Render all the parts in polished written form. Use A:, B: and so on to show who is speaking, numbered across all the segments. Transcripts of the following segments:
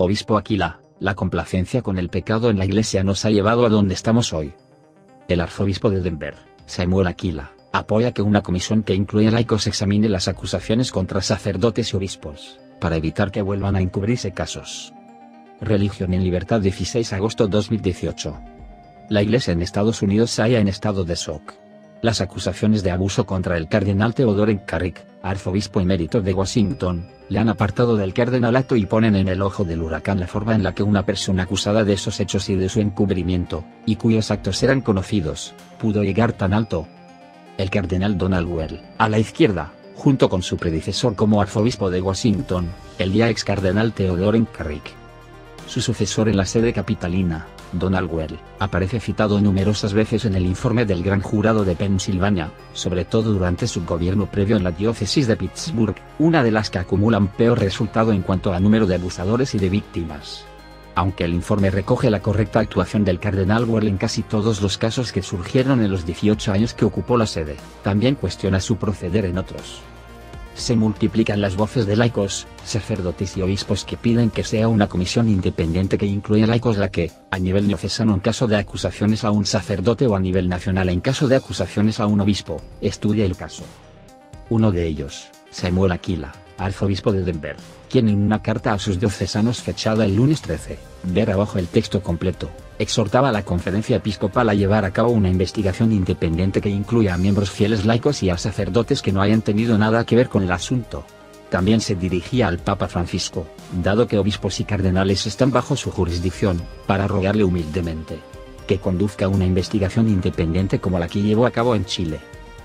A: Obispo Aquila, la complacencia con el pecado en la Iglesia nos ha llevado a donde estamos hoy. El arzobispo de Denver, Samuel Aquila, apoya que una comisión que incluya laicos examine las acusaciones contra sacerdotes y obispos, para evitar que vuelvan a encubrirse casos. Religión en Libertad, 16 de agosto 2018. La Iglesia en Estados Unidos se halla en estado de shock. Las acusaciones de abuso contra el cardenal Theodoret Carrick, arzobispo emérito de Washington, le han apartado del cardenalato y ponen en el ojo del huracán la forma en la que una persona acusada de esos hechos y de su encubrimiento, y cuyos actos eran conocidos, pudo llegar tan alto. El cardenal Donald Well, a la izquierda, junto con su predecesor como arzobispo de Washington, el ya ex cardenal Theodoret Carrick. Su sucesor en la sede capitalina, Donald Well, aparece citado numerosas veces en el informe del Gran Jurado de Pensilvania, sobre todo durante su gobierno previo en la diócesis de Pittsburgh, una de las que acumulan peor resultado en cuanto a número de abusadores y de víctimas. Aunque el informe recoge la correcta actuación del cardenal Well en casi todos los casos que surgieron en los 18 años que ocupó la sede, también cuestiona su proceder en otros. Se multiplican las voces de laicos, sacerdotes y obispos que piden que sea una comisión independiente que incluya laicos la que, a nivel diocesano en caso de acusaciones a un sacerdote o a nivel nacional en caso de acusaciones a un obispo, estudie el caso. Uno de ellos, Samuel Aquila, arzobispo de Denver, quien en una carta a sus diocesanos fechada el lunes 13, ver abajo el texto completo, exhortaba a la conferencia episcopal a llevar a cabo una investigación independiente que incluya a miembros fieles laicos y a sacerdotes que no hayan tenido nada que ver con el asunto. También se dirigía al Papa Francisco, dado que obispos y cardenales están bajo su jurisdicción, para rogarle humildemente que conduzca una investigación independiente como la que llevó a cabo en Chile.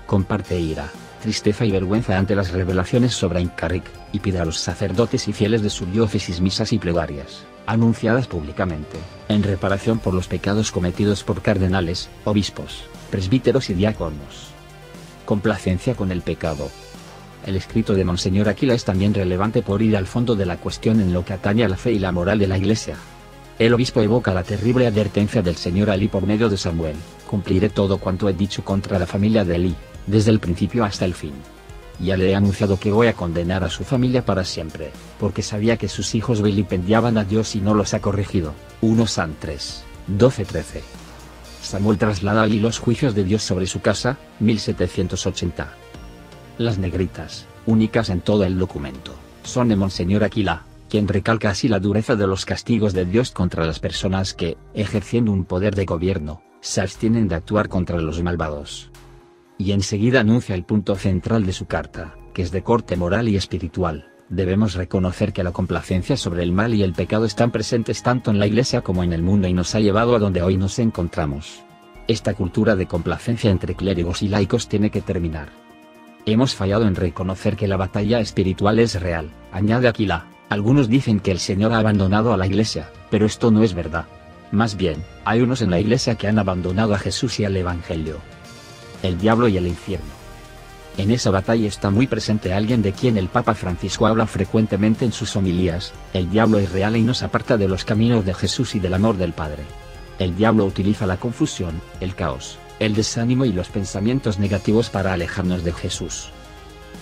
A: Comparte ira, tristeza y vergüenza ante las revelaciones sobre Carrick, y pide a los sacerdotes y fieles de su diócesis misas y plegarias, anunciadas públicamente, en reparación por los pecados cometidos por cardenales, obispos, presbíteros y diáconos. Complacencia con el pecado. El escrito de Monseñor Aquila es también relevante por ir al fondo de la cuestión en lo que atañe a la fe y la moral de la Iglesia. El obispo evoca la terrible advertencia del Señor a Elí por medio de Samuel: cumpliré todo cuanto he dicho contra la familia de Elí, desde el principio hasta el fin. Ya le he anunciado que voy a condenar a su familia para siempre, porque sabía que sus hijos vilipendiaban a Dios y no los ha corregido. 1 San 3, 12-13. Samuel traslada a Elí los juicios de Dios sobre su casa, 1780. Las negritas, únicas en todo el documento, son de Monseñor Aquila, quien recalca así la dureza de los castigos de Dios contra las personas que, ejerciendo un poder de gobierno, se abstienen de actuar contra los malvados. Y enseguida anuncia el punto central de su carta, que es de corte moral y espiritual. Debemos reconocer que la complacencia sobre el mal y el pecado están presentes tanto en la Iglesia como en el mundo y nos ha llevado a donde hoy nos encontramos. Esta cultura de complacencia entre clérigos y laicos tiene que terminar. Hemos fallado en reconocer que la batalla espiritual es real, añade Aquila. Algunos dicen que el Señor ha abandonado a la Iglesia, pero esto no es verdad. Más bien, hay unos en la Iglesia que han abandonado a Jesús y al Evangelio. El diablo y el infierno. En esa batalla está muy presente alguien de quien el Papa Francisco habla frecuentemente en sus homilías: el diablo es real y nos aparta de los caminos de Jesús y del amor del Padre. El diablo utiliza la confusión, el caos, el desánimo y los pensamientos negativos para alejarnos de Jesús.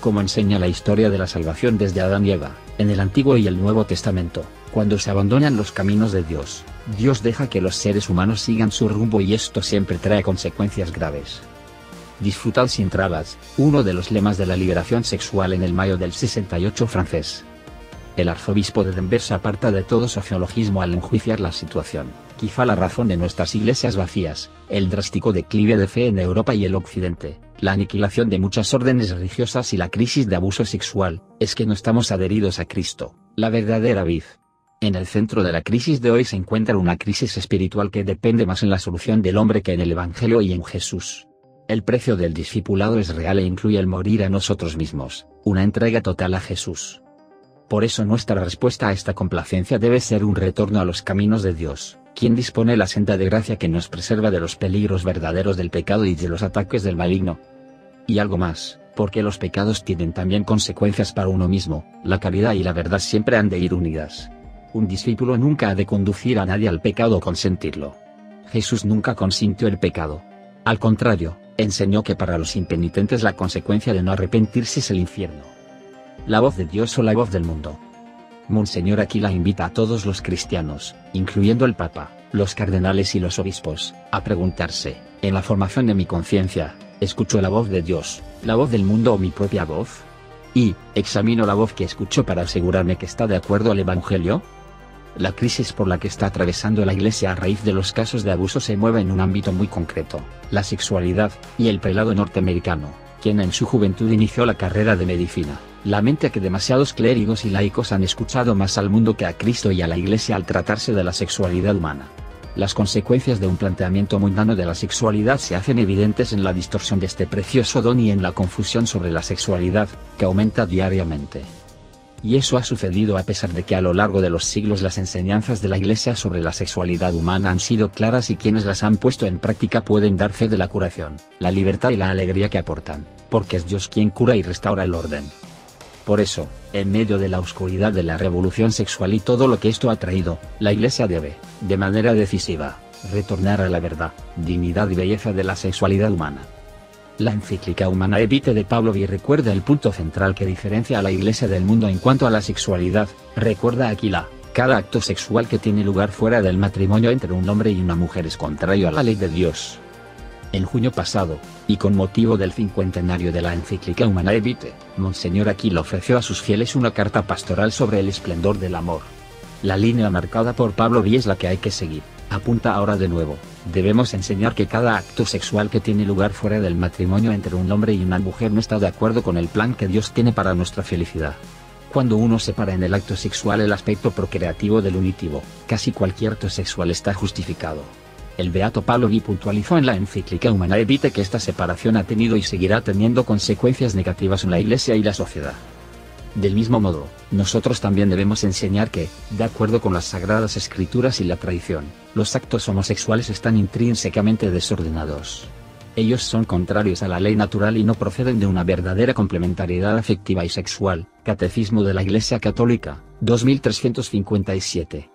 A: Como enseña la historia de la salvación desde Adán y Eva, en el Antiguo y el Nuevo Testamento, cuando se abandonan los caminos de Dios, Dios deja que los seres humanos sigan su rumbo y esto siempre trae consecuencias graves. Disfrutad sin trabas, uno de los lemas de la liberación sexual en el mayo del 68 francés. El arzobispo de Denver se aparta de todo sociologismo al enjuiciar la situación, quizá la razón de nuestras iglesias vacías, el drástico declive de fe en Europa y el Occidente, la aniquilación de muchas órdenes religiosas y la crisis de abuso sexual, es que no estamos adheridos a Cristo, la verdadera vid. En el centro de la crisis de hoy se encuentra una crisis espiritual que depende más en la solución del hombre que en el Evangelio y en Jesús. El precio del discipulado es real e incluye el morir a nosotros mismos, una entrega total a Jesús. Por eso nuestra respuesta a esta complacencia debe ser un retorno a los caminos de Dios, quien dispone la senda de gracia que nos preserva de los peligros verdaderos del pecado y de los ataques del maligno. Y algo más, porque los pecados tienen también consecuencias para uno mismo, la caridad y la verdad siempre han de ir unidas. Un discípulo nunca ha de conducir a nadie al pecado o consentirlo. Jesús nunca consintió el pecado. Al contrario, enseñó que para los impenitentes la consecuencia de no arrepentirse es el infierno. La voz de Dios o la voz del mundo. Monseñor Aquila invita a todos los cristianos, incluyendo el Papa, los cardenales y los obispos, a preguntarse, en la formación de mi conciencia, ¿escucho la voz de Dios, la voz del mundo o mi propia voz? Y, ¿examino la voz que escucho para asegurarme que está de acuerdo al Evangelio? La crisis por la que está atravesando la Iglesia a raíz de los casos de abuso se mueve en un ámbito muy concreto, la sexualidad, y el prelado norteamericano, quien en su juventud inició la carrera de medicina, lamenta que demasiados clérigos y laicos han escuchado más al mundo que a Cristo y a la Iglesia al tratarse de la sexualidad humana. Las consecuencias de un planteamiento mundano de la sexualidad se hacen evidentes en la distorsión de este precioso don y en la confusión sobre la sexualidad, que aumenta diariamente. Y eso ha sucedido a pesar de que a lo largo de los siglos las enseñanzas de la Iglesia sobre la sexualidad humana han sido claras y quienes las han puesto en práctica pueden dar fe de la curación, la libertad y la alegría que aportan, porque es Dios quien cura y restaura el orden. Por eso, en medio de la oscuridad de la revolución sexual y todo lo que esto ha traído, la Iglesia debe, de manera decisiva, retornar a la verdad, dignidad y belleza de la sexualidad humana. La encíclica Humanae Vitae de Pablo VI recuerda el punto central que diferencia a la Iglesia del mundo en cuanto a la sexualidad, recuerda Aquila, cada acto sexual que tiene lugar fuera del matrimonio entre un hombre y una mujer es contrario a la ley de Dios. En junio pasado, y con motivo del cincuentenario de la encíclica Humanae Vitae, Monseñor Aquila ofreció a sus fieles una carta pastoral sobre el esplendor del amor. La línea marcada por Pablo VI es la que hay que seguir, apunta ahora de nuevo, debemos enseñar que cada acto sexual que tiene lugar fuera del matrimonio entre un hombre y una mujer no está de acuerdo con el plan que Dios tiene para nuestra felicidad. Cuando uno separa en el acto sexual el aspecto procreativo del unitivo, casi cualquier acto sexual está justificado. El beato Pablo VI puntualizó en la encíclica Humanae Vitae que esta separación ha tenido y seguirá teniendo consecuencias negativas en la Iglesia y la sociedad. Del mismo modo, nosotros también debemos enseñar que, de acuerdo con las Sagradas Escrituras y la tradición, los actos homosexuales están intrínsecamente desordenados. Ellos son contrarios a la ley natural y no proceden de una verdadera complementariedad afectiva y sexual. Catecismo de la Iglesia Católica, 2357.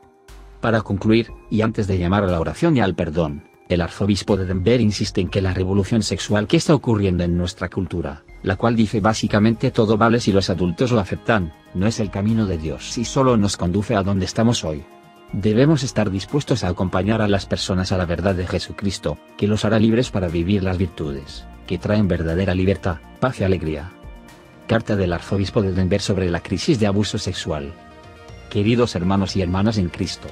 A: Para concluir, y antes de llamar a la oración y al perdón, el arzobispo de Denver insiste en que la revolución sexual que está ocurriendo en nuestra cultura, la cual dice básicamente todo vale si los adultos lo aceptan, no es el camino de Dios y solo nos conduce a donde estamos hoy. Debemos estar dispuestos a acompañar a las personas a la verdad de Jesucristo, que los hará libres para vivir las virtudes, que traen verdadera libertad, paz y alegría. Carta del arzobispo de Denver sobre la crisis de abuso sexual. Queridos hermanos y hermanas en Cristo,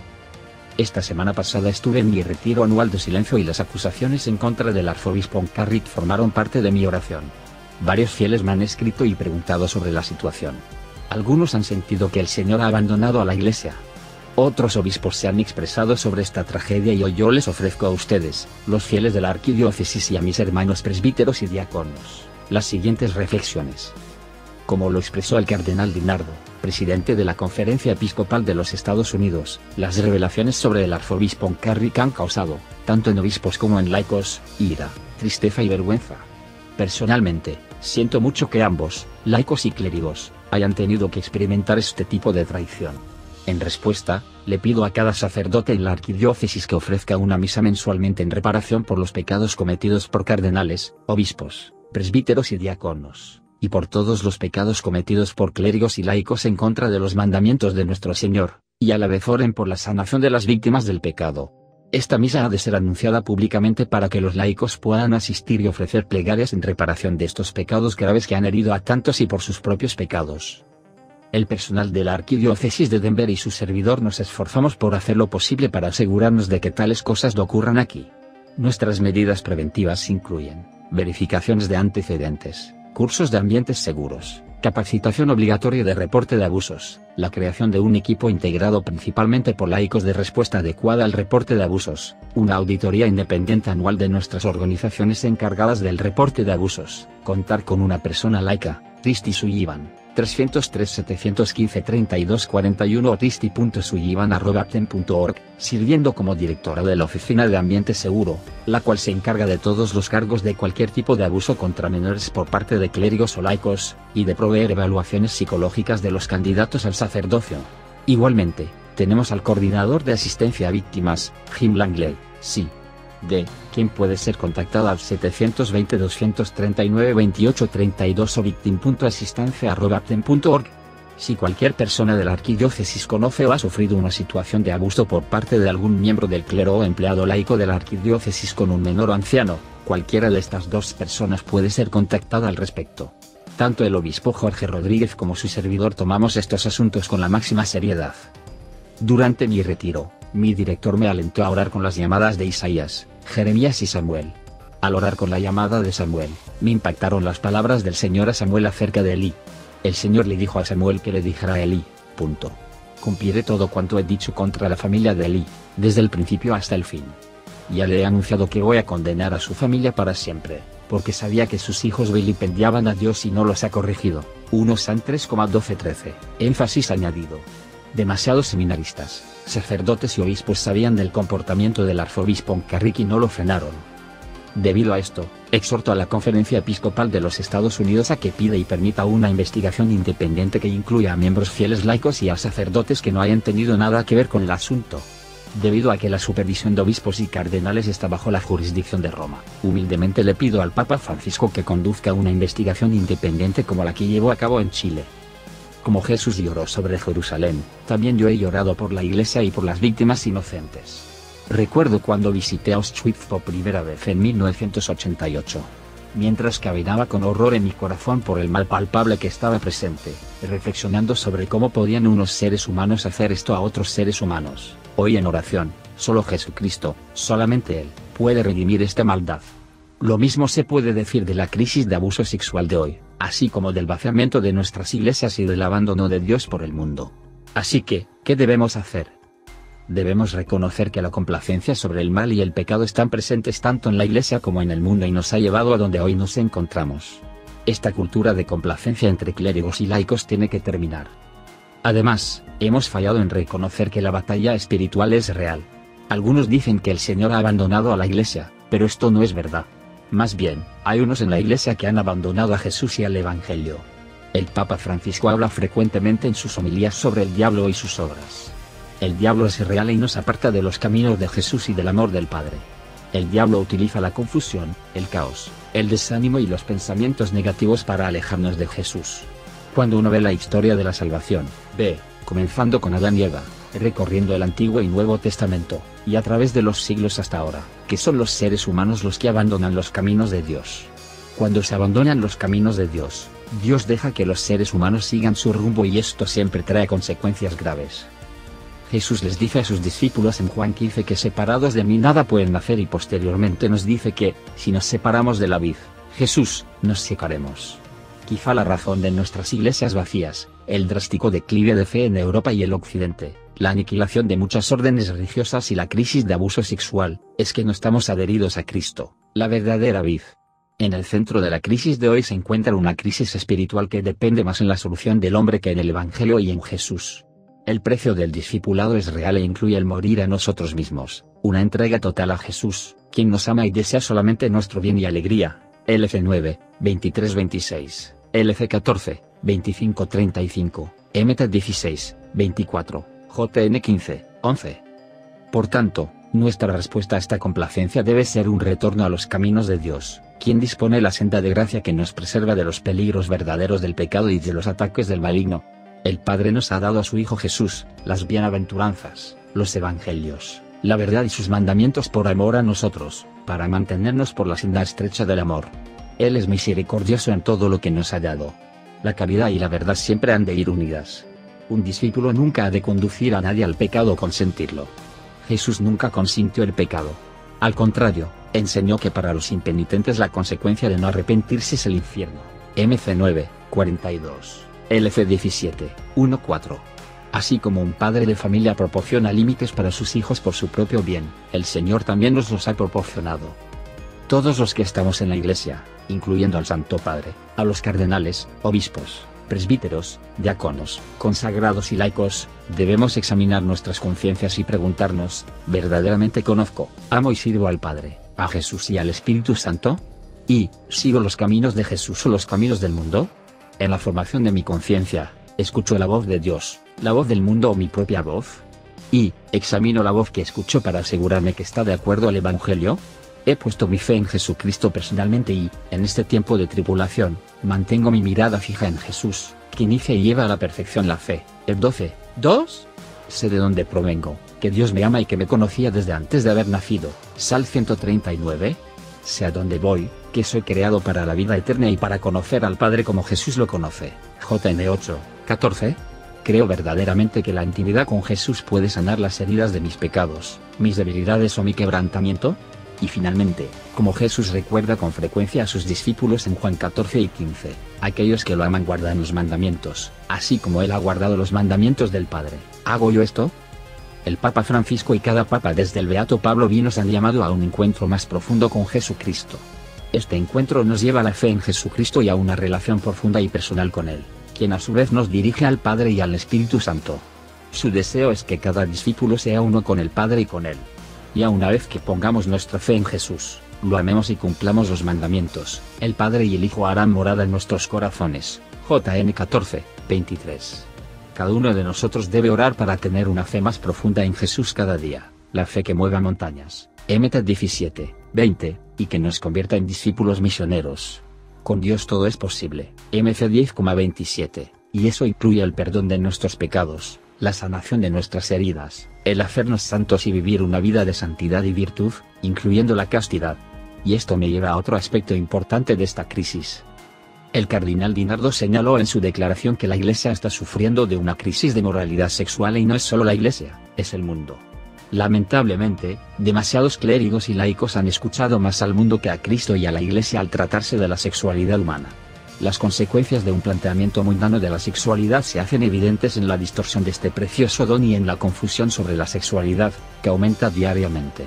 A: esta semana pasada estuve en mi retiro anual de silencio y las acusaciones en contra del arzobispo Carrick formaron parte de mi oración. Varios fieles me han escrito y preguntado sobre la situación. Algunos han sentido que el Señor ha abandonado a la Iglesia. Otros obispos se han expresado sobre esta tragedia y hoy yo les ofrezco a ustedes, los fieles de la arquidiócesis y a mis hermanos presbíteros y diáconos, las siguientes reflexiones. Como lo expresó el cardenal DiNardo, presidente de la Conferencia Episcopal de los Estados Unidos, las revelaciones sobre el arzobispo Carrick han causado, tanto en obispos como en laicos, ira, tristeza y vergüenza. Personalmente, siento mucho que ambos, laicos y clérigos, hayan tenido que experimentar este tipo de traición. En respuesta, le pido a cada sacerdote en la arquidiócesis que ofrezca una misa mensualmente en reparación por los pecados cometidos por cardenales, obispos, presbíteros y diáconos, y por todos los pecados cometidos por clérigos y laicos en contra de los mandamientos de nuestro Señor, y a la vez oren por la sanación de las víctimas del pecado. Esta misa ha de ser anunciada públicamente para que los laicos puedan asistir y ofrecer plegarias en reparación de estos pecados graves que han herido a tantos y por sus propios pecados. El personal de la arquidiócesis de Denver y su servidor nos esforzamos por hacer lo posible para asegurarnos de que tales cosas no ocurran aquí. Nuestras medidas preventivas incluyen verificaciones de antecedentes, cursos de ambientes seguros, capacitación obligatoria de reporte de abusos, la creación de un equipo integrado principalmente por laicos de respuesta adecuada al reporte de abusos, una auditoría independiente anual de nuestras organizaciones encargadas del reporte de abusos, contar con una persona laica, Risti Sullivan, 303-715-3241 o risti.sullivan@aptem.org, sirviendo como directora de la Oficina de Ambiente Seguro, la cual se encarga de todos los cargos de cualquier tipo de abuso contra menores por parte de clérigos o laicos, y de proveer evaluaciones psicológicas de los candidatos al sacerdocio. Igualmente, tenemos al coordinador de asistencia a víctimas, Jim Langley, quien puede ser contactado al 720-239-2832 o victim.asistencia@aptem.org. Si cualquier persona de la arquidiócesis conoce o ha sufrido una situación de abuso por parte de algún miembro del clero o empleado laico de la arquidiócesis con un menor o anciano, cualquiera de estas dos personas puede ser contactada al respecto. Tanto el obispo Jorge Rodríguez como su servidor tomamos estos asuntos con la máxima seriedad. Durante mi retiro, mi director me alentó a orar con las llamadas de Isaías, Jeremías y Samuel. Al orar con la llamada de Samuel, me impactaron las palabras del Señor a Samuel acerca de Elí. El Señor le dijo a Samuel que le dijera a Elí, cumpliré todo cuanto he dicho contra la familia de Elí, desde el principio hasta el fin. Ya le he anunciado que voy a condenar a su familia para siempre, porque sabía que sus hijos vilipendiaban a Dios y no los ha corregido. 1 San 3,12-13. Énfasis añadido. Demasiados seminaristas, sacerdotes y obispos sabían del comportamiento del arzobispo Oncarric y no lo frenaron. Debido a esto, exhorto a la Conferencia Episcopal de los Estados Unidos a que pida y permita una investigación independiente que incluya a miembros fieles laicos y a sacerdotes que no hayan tenido nada que ver con el asunto. Debido a que la supervisión de obispos y cardenales está bajo la jurisdicción de Roma, humildemente le pido al Papa Francisco que conduzca una investigación independiente como la que llevó a cabo en Chile. Como Jesús lloró sobre Jerusalén, también yo he llorado por la Iglesia y por las víctimas inocentes. Recuerdo cuando visité Auschwitz por primera vez en 1988. Mientras caminaba con horror en mi corazón por el mal palpable que estaba presente, reflexionando sobre cómo podían unos seres humanos hacer esto a otros seres humanos, hoy en oración, solo Jesucristo, solamente Él, puede redimir esta maldad. Lo mismo se puede decir de la crisis de abuso sexual de hoy, así como del vaciamiento de nuestras iglesias y del abandono de Dios por el mundo. Así que, ¿qué debemos hacer? Debemos reconocer que la complacencia sobre el mal y el pecado están presentes tanto en la Iglesia como en el mundo y nos ha llevado a donde hoy nos encontramos. Esta cultura de complacencia entre clérigos y laicos tiene que terminar. Además, hemos fallado en reconocer que la batalla espiritual es real. Algunos dicen que el Señor ha abandonado a la Iglesia, pero esto no es verdad. Más bien, hay unos en la Iglesia que han abandonado a Jesús y al Evangelio. El Papa Francisco habla frecuentemente en sus homilías sobre el diablo y sus obras. El diablo es real y nos aparta de los caminos de Jesús y del amor del Padre. El diablo utiliza la confusión, el caos, el desánimo y los pensamientos negativos para alejarnos de Jesús. Cuando uno ve la historia de la salvación, ve, comenzando con Adán y Eva, recorriendo el Antiguo y Nuevo Testamento, y a través de los siglos hasta ahora, que son los seres humanos los que abandonan los caminos de Dios. Cuando se abandonan los caminos de Dios, Dios deja que los seres humanos sigan su rumbo y esto siempre trae consecuencias graves. Jesús les dice a sus discípulos en Juan 15 que separados de mí nada pueden hacer y posteriormente nos dice que, si nos separamos de la vid, Jesús, nos secaremos. Quizá la razón de nuestras iglesias vacías, el drástico declive de fe en Europa y el Occidente, la aniquilación de muchas órdenes religiosas y la crisis de abuso sexual, es que no estamos adheridos a Cristo, la verdadera vid. En el centro de la crisis de hoy se encuentra una crisis espiritual que depende más en la solución del hombre que en el Evangelio y en Jesús. El precio del discipulado es real e incluye el morir a nosotros mismos, una entrega total a Jesús, quien nos ama y desea solamente nuestro bien y alegría. LC 9, 23-26, LC 14, 25-35, MT 16, 24, JN 15, 11. Por tanto, nuestra respuesta a esta complacencia debe ser un retorno a los caminos de Dios, quien dispone la senda de gracia que nos preserva de los peligros verdaderos del pecado y de los ataques del maligno. El Padre nos ha dado a su Hijo Jesús, las bienaventuranzas, los evangelios, la verdad y sus mandamientos por amor a nosotros, para mantenernos por la senda estrecha del amor. Él es misericordioso en todo lo que nos ha dado. La caridad y la verdad siempre han de ir unidas. Un discípulo nunca ha de conducir a nadie al pecado o consentirlo. Jesús nunca consintió el pecado. Al contrario, enseñó que para los impenitentes la consecuencia de no arrepentirse es el infierno. MC 9, 42. LC 17, 1-4. Así como un padre de familia proporciona límites para sus hijos por su propio bien, el Señor también nos los ha proporcionado. Todos los que estamos en la Iglesia, incluyendo al Santo Padre, a los cardenales, obispos, presbíteros, diáconos, consagrados y laicos, debemos examinar nuestras conciencias y preguntarnos, ¿verdaderamente conozco, amo y sirvo al Padre, a Jesús y al Espíritu Santo? ¿Y, sigo los caminos de Jesús o los caminos del mundo? En la formación de mi conciencia, escucho la voz de Dios, la voz del mundo o mi propia voz. Y, examino la voz que escucho para asegurarme que está de acuerdo al Evangelio. He puesto mi fe en Jesucristo personalmente y, en este tiempo de tribulación, mantengo mi mirada fija en Jesús, que inicia y lleva a la perfección la fe. El 12. 2. Sé de dónde provengo, que Dios me ama y que me conocía desde antes de haber nacido. Sal 139. Sé a dónde voy, que soy creado para la vida eterna y para conocer al Padre como Jesús lo conoce. JN 8. 14. Creo verdaderamente que la intimidad con Jesús puede sanar las heridas de mis pecados, mis debilidades o mi quebrantamiento. Y finalmente, como Jesús recuerda con frecuencia a sus discípulos en Juan 14 y 15, aquellos que lo aman guardan los mandamientos, así como Él ha guardado los mandamientos del Padre. ¿Hago yo esto? El Papa Francisco y cada Papa desde el Beato Pablo V nos han llamado a un encuentro más profundo con Jesucristo. Este encuentro nos lleva a la fe en Jesucristo y a una relación profunda y personal con Él, quien a su vez nos dirige al Padre y al Espíritu Santo. Su deseo es que cada discípulo sea uno con el Padre y con Él. Ya una vez que pongamos nuestra fe en Jesús, lo amemos y cumplamos los mandamientos, el Padre y el Hijo harán morada en nuestros corazones. JN 14, 23. Cada uno de nosotros debe orar para tener una fe más profunda en Jesús cada día, la fe que mueva montañas. MT 17, 20, y que nos convierta en discípulos misioneros. Con Dios todo es posible. MC 10,27, y eso incluye el perdón de nuestros pecados, la sanación de nuestras heridas, el hacernos santos y vivir una vida de santidad y virtud, incluyendo la castidad. Y esto me lleva a otro aspecto importante de esta crisis. El cardenal Dinardo señaló en su declaración que la Iglesia está sufriendo de una crisis de moralidad sexual y no es solo la Iglesia, es el mundo. Lamentablemente, demasiados clérigos y laicos han escuchado más al mundo que a Cristo y a la Iglesia al tratarse de la sexualidad humana. Las consecuencias de un planteamiento mundano de la sexualidad se hacen evidentes en la distorsión de este precioso don y en la confusión sobre la sexualidad, que aumenta diariamente.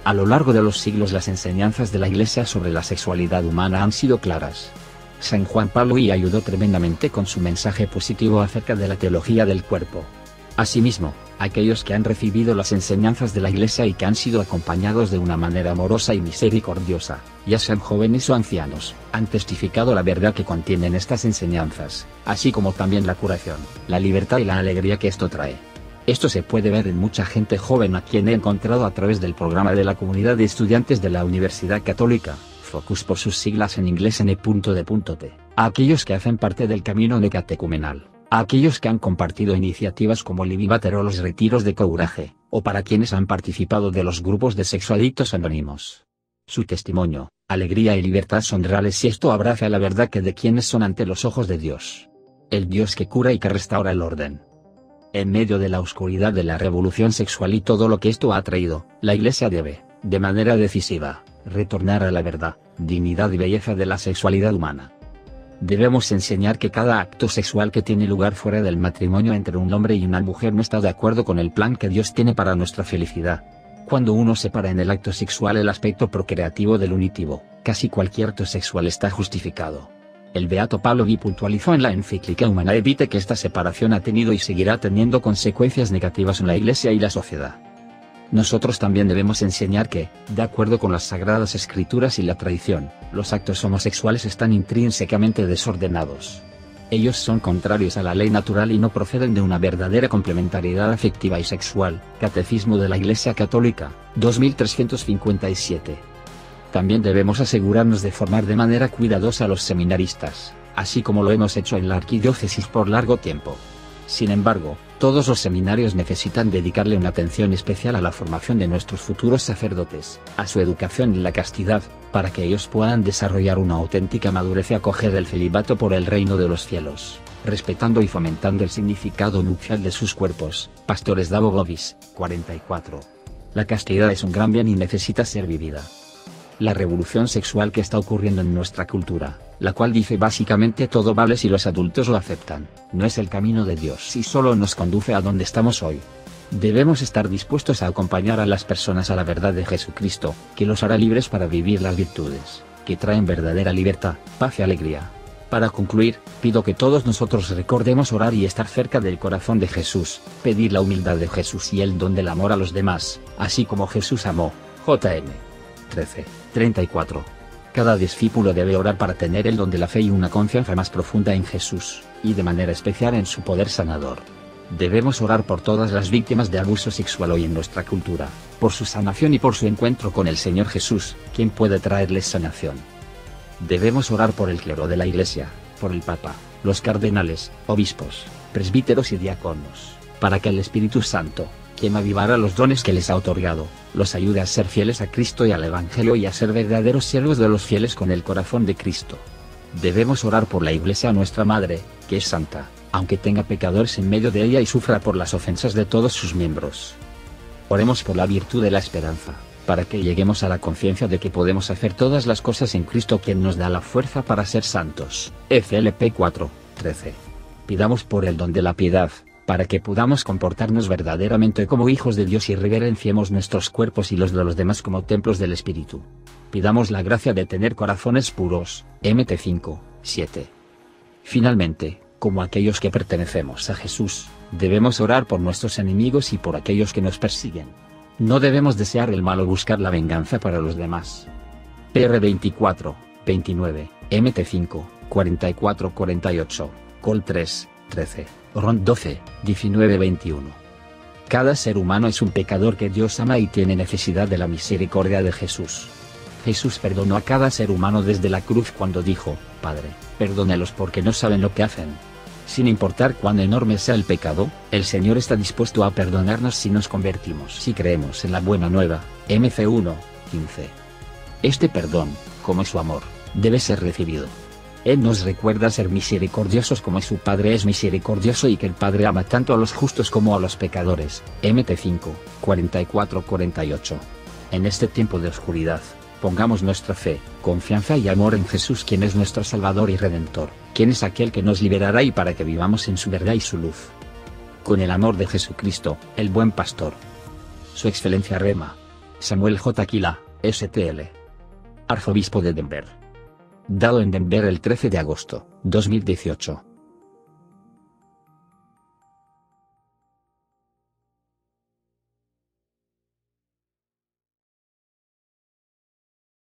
A: A lo largo de los siglos las enseñanzas de la Iglesia sobre la sexualidad humana han sido claras. San Juan Pablo II ayudó tremendamente con su mensaje positivo acerca de la teología del cuerpo. Asimismo, aquellos que han recibido las enseñanzas de la Iglesia y que han sido acompañados de una manera amorosa y misericordiosa, ya sean jóvenes o ancianos, han testificado la verdad que contienen estas enseñanzas, así como también la curación, la libertad y la alegría que esto trae. Esto se puede ver en mucha gente joven a quien he encontrado a través del programa de la comunidad de estudiantes de la Universidad Católica, Focus por sus siglas en inglés N.D.T, a aquellos que hacen parte del camino necatecumenal, a aquellos que han compartido iniciativas como Living Water o los retiros de couraje, o para quienes han participado de los grupos de sexoadictos anónimos. Su testimonio, alegría y libertad son reales y esto abraza la verdad que de quienes son ante los ojos de Dios. El Dios que cura y que restaura el orden. En medio de la oscuridad de la revolución sexual y todo lo que esto ha traído, la Iglesia debe, de manera decisiva, retornar a la verdad, dignidad y belleza de la sexualidad humana. Debemos enseñar que cada acto sexual que tiene lugar fuera del matrimonio entre un hombre y una mujer no está de acuerdo con el plan que Dios tiene para nuestra felicidad. Cuando uno separa en el acto sexual el aspecto procreativo del unitivo, casi cualquier acto sexual está justificado. El Beato Pablo V puntualizó en la encíclica Humanae Vitae que esta separación ha tenido y seguirá teniendo consecuencias negativas en la Iglesia y la sociedad. Nosotros también debemos enseñar que, de acuerdo con las Sagradas Escrituras y la tradición, los actos homosexuales están intrínsecamente desordenados. Ellos son contrarios a la ley natural y no proceden de una verdadera complementariedad afectiva y sexual. Catecismo de la Iglesia Católica, 2357. También debemos asegurarnos de formar de manera cuidadosa a los seminaristas, así como lo hemos hecho en la arquidiócesis por largo tiempo. Sin embargo, todos los seminarios necesitan dedicarle una atención especial a la formación de nuestros futuros sacerdotes, a su educación en la castidad, para que ellos puedan desarrollar una auténtica madurez y acoger el celibato por el reino de los cielos, respetando y fomentando el significado nupcial de sus cuerpos. Pastores Davo Bovis, 44. La castidad es un gran bien y necesita ser vivida. La revolución sexual que está ocurriendo en nuestra cultura, la cual dice básicamente todo vale si los adultos lo aceptan, no es el camino de Dios y solo nos conduce a donde estamos hoy. Debemos estar dispuestos a acompañar a las personas a la verdad de Jesucristo, que los hará libres para vivir las virtudes, que traen verdadera libertad, paz y alegría. Para concluir, pido que todos nosotros recordemos orar y estar cerca del corazón de Jesús, pedir la humildad de Jesús y el don del amor a los demás, así como Jesús amó. JN 13:34. Cada discípulo debe orar para tener el don de la fe y una confianza más profunda en Jesús, y de manera especial en su poder sanador. Debemos orar por todas las víctimas de abuso sexual hoy en nuestra cultura, por su sanación y por su encuentro con el Señor Jesús, quien puede traerles sanación. Debemos orar por el clero de la Iglesia, por el Papa, los cardenales, obispos, presbíteros y diáconos, para que el Espíritu Santo, quien avivará los dones que les ha otorgado, los ayude a ser fieles a Cristo y al Evangelio y a ser verdaderos siervos de los fieles con el corazón de Cristo. Debemos orar por la Iglesia nuestra Madre, que es santa, aunque tenga pecadores en medio de ella y sufra por las ofensas de todos sus miembros. Oremos por la virtud de la esperanza, para que lleguemos a la conciencia de que podemos hacer todas las cosas en Cristo quien nos da la fuerza para ser santos. FLP 4:13. Pidamos por el don de la piedad, para que podamos comportarnos verdaderamente como hijos de Dios y reverenciemos nuestros cuerpos y los de los demás como templos del Espíritu. Pidamos la gracia de tener corazones puros. MT 5:7. Finalmente, como aquellos que pertenecemos a Jesús, debemos orar por nuestros enemigos y por aquellos que nos persiguen. No debemos desear el mal o buscar la venganza para los demás. PR 24:29, MT 5:44-48, Col 3:13, Ron 12:19-21. Cada ser humano es un pecador que Dios ama y tiene necesidad de la misericordia de Jesús. Jesús perdonó a cada ser humano desde la cruz cuando dijo: Padre, perdónalos porque no saben lo que hacen. Sin importar cuán enorme sea el pecado, el Señor está dispuesto a perdonarnos si nos convertimos. Si creemos en la buena nueva, MC 1:15. Este perdón, como su amor, debe ser recibido. Él nos recuerda ser misericordiosos como su Padre es misericordioso y que el Padre ama tanto a los justos como a los pecadores. MT 5:44-48. En este tiempo de oscuridad, pongamos nuestra fe, confianza y amor en Jesús, quien es nuestro Salvador y Redentor, quien es aquel que nos liberará y para que vivamos en su verdad y su luz. Con el amor de Jesucristo, el buen pastor. Su Excelencia Rema. Samuel J. Aquila, STL. Arzobispo de Denver. Dado en Denver el 13 de agosto, 2018.